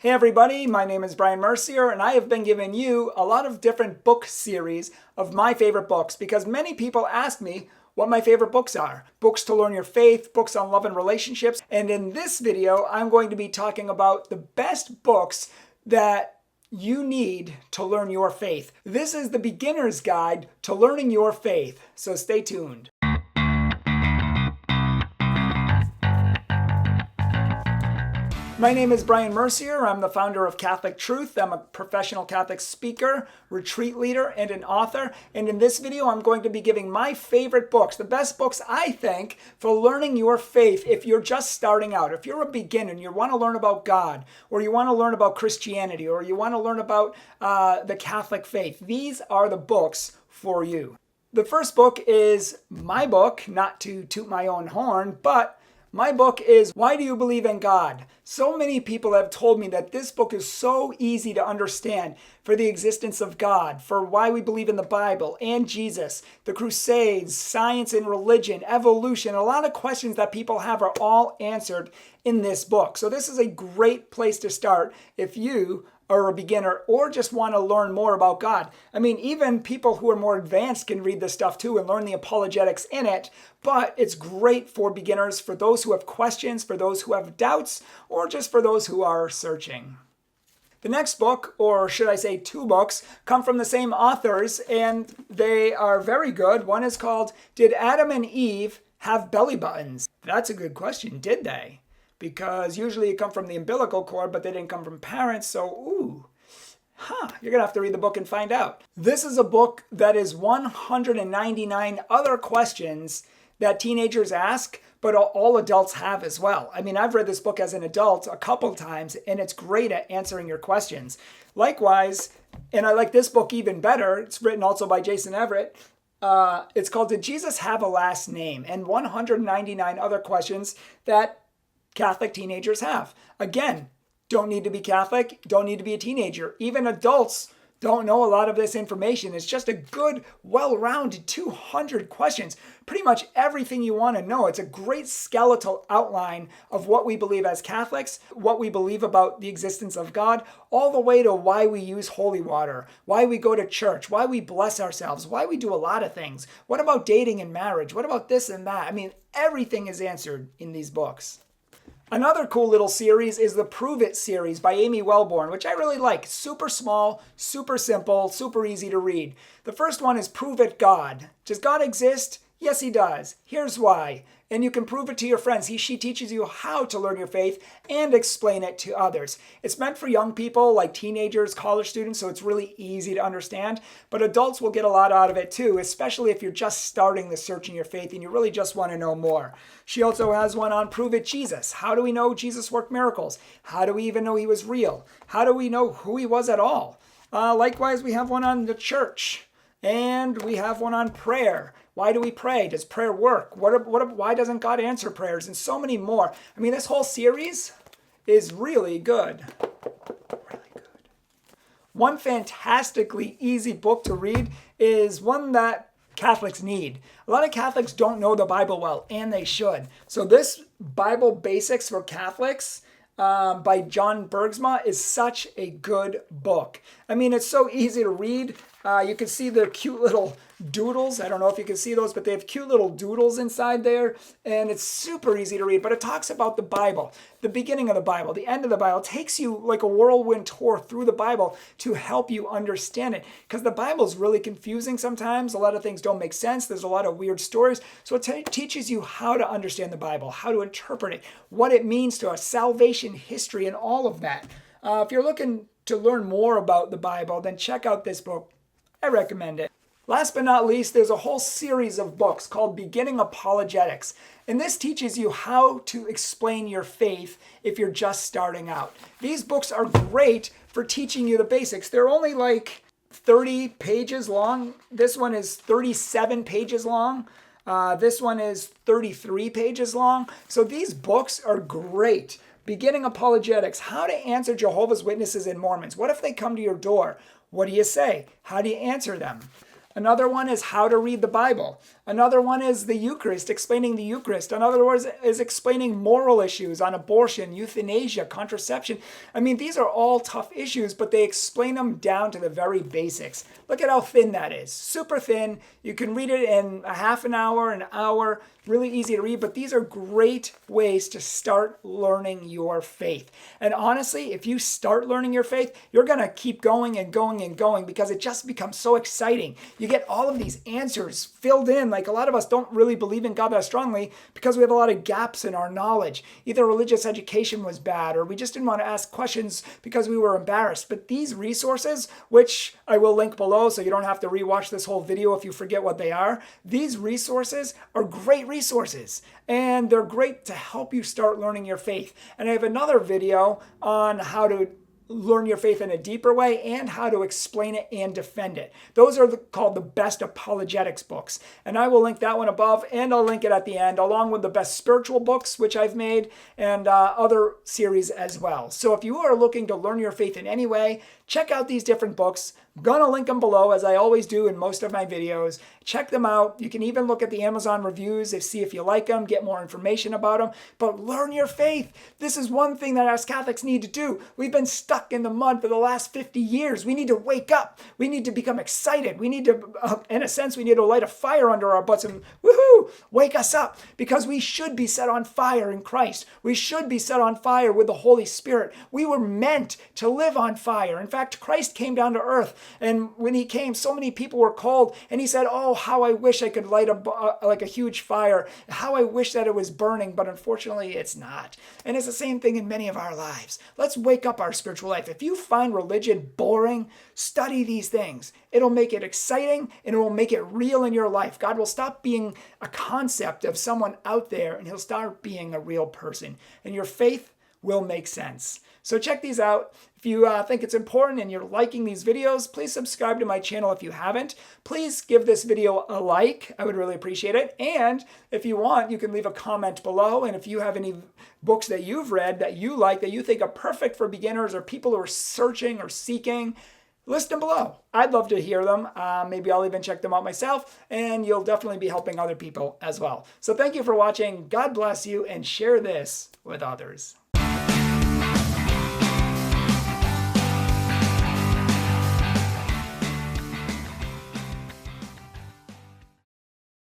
Hey everybody, my name is Bryan Mercier and I have been giving you a lot of different book series of my favorite books because many people ask me what my favorite books are. Books to learn your faith, books on love and relationships, and in this video I'm going to be talking about the best books that you need to learn your faith. This is the beginner's guide to learning your faith, so stay tuned. My name is Bryan Mercier. I'm the founder of Catholic Truth. I'm a professional Catholic speaker, retreat leader, and an author. And in this video, I'm going to be giving my favorite books, the best books I think for learning your faith if you're just starting out. If you're a beginner and you want to learn about God, or you want to learn about Christianity, or you want to learn about the Catholic faith, these are the books for you. The first book is my book, not to toot my own horn, but my book is Why Do You Believe in God? So many people have told me that this book is so easy to understand for the existence of God, for why we believe in the Bible and Jesus, the Crusades, science and religion, evolution. A lot of questions that people have are all answered in this book. So this is a great place to start if you are a beginner or just want to learn more about God. I mean, even people who are more advanced can read this stuff too and learn the apologetics in it, but it's great for beginners, for those who have questions, for those who have doubts, or just for those who are searching. The next book, or should I say two books, come from the same authors and they are very good. One is called Did Adam and Eve Have Belly Buttons? That's a good question, did they? Because usually you come from the umbilical cord, but they didn't come from parents, so you're going to have to read the book and find out. This is a book that is 199 other questions that teenagers ask, but all adults have as well. I mean, I've read this book as an adult a couple times, and it's great at answering your questions. Likewise, and I like this book even better, it's written also by Jason Everett, it's called Did Jesus Have a Last Name? And 199 other questions that Catholic teenagers have. Again, don't need to be Catholic, don't need to be a teenager. Even adults don't know a lot of this information. It's just a good, well-rounded 200 questions. Pretty much everything you want to know. It's a great skeletal outline of what we believe as Catholics, what we believe about the existence of God, all the way to why we use holy water, why we go to church, why we bless ourselves, why we do a lot of things. What about dating and marriage? What about this and that? I mean, everything is answered in these books. Another cool little series is the Prove It series by Amy Wellborn, which I really like. Super small, super simple, super easy to read. The first one is Prove It God. Does God exist? Yes, he does. Here's why. And you can prove it to your friends. She teaches you how to learn your faith and explain it to others. It's meant for young people like teenagers, college students, so it's really easy to understand. But adults will get a lot out of it too, especially if you're just starting the search in your faith and you really just want to know more. She also has one on Prove It Jesus. How do we know Jesus worked miracles? How do we even know he was real? How do we know who he was at all? Likewise, we have one on the church. And we have one on prayer. Why do we pray? Does prayer work? Why doesn't God answer prayers? And so many more. I mean, this whole series is really good. Really good. One fantastically easy book to read is one that Catholics need. A lot of Catholics don't know the Bible well, and they should. So this Bible Basics for Catholics by John Bergsma is such a good book. I mean, it's so easy to read. You can see the cute little doodles. I don't know if you can see those, but they have cute little doodles inside there. And it's super easy to read. But it talks about the Bible, the beginning of the Bible, the end of the Bible. It takes you like a whirlwind tour through the Bible to help you understand it. Because the Bible is really confusing sometimes. A lot of things don't make sense. There's a lot of weird stories. So it teaches you how to understand the Bible, how to interpret it, what it means to us, salvation history, and all of that. If you're looking to learn more about the Bible, then check out this book. I recommend it. Last but not least, there's a whole series of books called Beginning Apologetics. And this teaches you how to explain your faith if you're just starting out. These books are great for teaching you the basics. They're only like 30 pages long. This one is 37 pages long. This one is 33 pages long. So these books are great. Beginning Apologetics, how to answer Jehovah's Witnesses and Mormons. What if they come to your door? What do you say? How do you answer them? Another one is how to read the Bible. Another one is the Eucharist, explaining the Eucharist. Another one is explaining moral issues on abortion, euthanasia, contraception. I mean, these are all tough issues, but they explain them down to the very basics. Look at how thin that is. Super thin. You can read it in a half an hour, really easy to read, but these are great ways to start learning your faith. And honestly, if you start learning your faith, you're going to keep going and going and going because it just becomes so exciting. You get all of these answers filled in. Like a lot of us don't really believe in God that strongly because we have a lot of gaps in our knowledge. Either religious education was bad or we just didn't want to ask questions because we were embarrassed. But these resources, which I will link below so you don't have to rewatch this whole video if you forget what they are, these resources are great resources and they're great to help you start learning your faith. And I have another video on how to learn your faith in a deeper way and how to explain it and defend it. Those are called the best apologetics books. And I will link that one above and I'll link it at the end along with the best spiritual books, which I've made, and other series as well. So if you are looking to learn your faith in any way, check out these different books. I'm going to link them below as I always do in most of my videos. Check them out. You can even look at the Amazon reviews and see if you like them, get more information about them. But learn your faith. This is one thing that us Catholics need to do. We've been stuck in the mud for the last 50 years. We need to wake up. We need to become excited. We need to, in a sense, we need to light a fire under our butts and woohoo, wake us up because we should be set on fire in Christ. We should be set on fire with the Holy Spirit. We were meant to live on fire. In fact, Christ came down to earth, and when he came, so many people were called, and he said, oh, how I wish I could light like a huge fire. How I wish that it was burning, but unfortunately it's not. And it's the same thing in many of our lives. Let's wake up our spiritual life. If you find religion boring, study these things. It'll make it exciting, and it will make it real in your life. God will stop being a concept of someone out there, and he'll start being a real person. And your faith will make sense. So check these out. If you think it's important and you're liking these videos, please subscribe to my channel if you haven't. Please give this video a like. I would really appreciate it. And if you want, you can leave a comment below. And if you have any books that you've read that you like, that you think are perfect for beginners or people who are searching or seeking, list them below. I'd love to hear them. Maybe I'll even check them out myself, and you'll definitely be helping other people as well. So thank you for watching. God bless you, and share this with others.